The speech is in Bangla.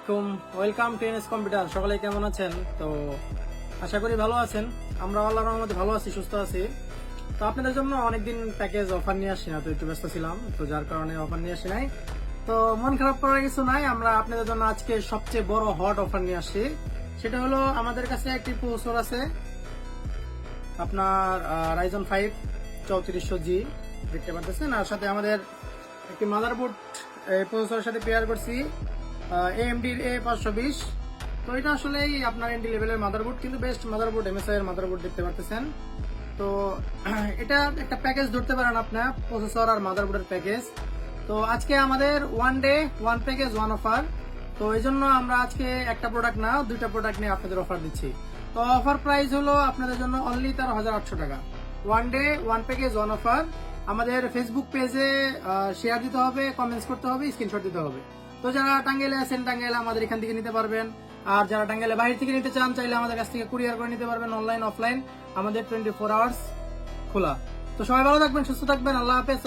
আলাইকুম, ওয়েলকাম টু এনএস কম্পিউটার। সকলে কেমন আছেন? তো আশা করি ভালো আছেন। আমরা আল্লাহর রহমতে ভালো আছি, সুস্থ আছি। তো আপনাদের জন্য অনেকদিন প্যাকেজ অফার নিয়ে আসি না, তো একটু ব্যস্ত ছিলাম, তো যার কারণে অফার নিয়ে আসি নাই। তো মন খারাপ করার কিছু নাই, আমরা আপনাদের জন্য আজকে সবচেয়ে বড় হট অফার নিয়ে আসছি। সেটা হলো আমাদের কাছে একটি প্রসেসর আছে, আপনার রাইজন 5 3400G দেখতে পাচ্ছেন। আর সাথে আমাদের একটি মাদারবোর্ড প্রসেসরের সাথে পেয়ার করছি, AMD এর A520। তো এটা আসলেই আপনার এন্ট্রি লেভেলের মাদারবোর্ড, কিন্তু বেস্ট মাদারবোর্ড, MSI এর মাদারবোর্ড দেখতে পাচ্ছেন। তো এটা একটা প্যাকেজ ধরতে পারেন আপনার, প্রসেসর আর মাদারবোর্ডের প্যাকেজ। তো আজকে আমাদের one day one package one offer. তো এই জন্য আমরা আজকে একটা প্রোডাক্ট না, দুইটা প্রোডাক্ট নিয়ে আপনাদের অফার দিচ্ছি। তো অফার প্রাইস হলো আপনাদের জন্য অনলি 13,800 টাকা। One day one package one offer. আমাদের ফেসবুক পেজে শেয়ার দিতে হবে, কমেন্টস করতে হবে, স্ক্রিনশট দিতে হবে। তো যারা টাঙ্গাইলে আছেন, টাঙ্গাইলে আমাদের এখান থেকে নিতে পারবেন। আর যারা টাঙ্গাইলে বাইরে থেকে নিতে চান, চাইলে আমাদের কাছ থেকে কুরিয়ার করে নিতে পারবেন, অনলাইন অফলাইন। আমাদের 24 আওয়ার্স খোলা। তো সবাই ভালো থাকবেন, সুস্থ থাকবেন, আল্লাহ হাফেজ।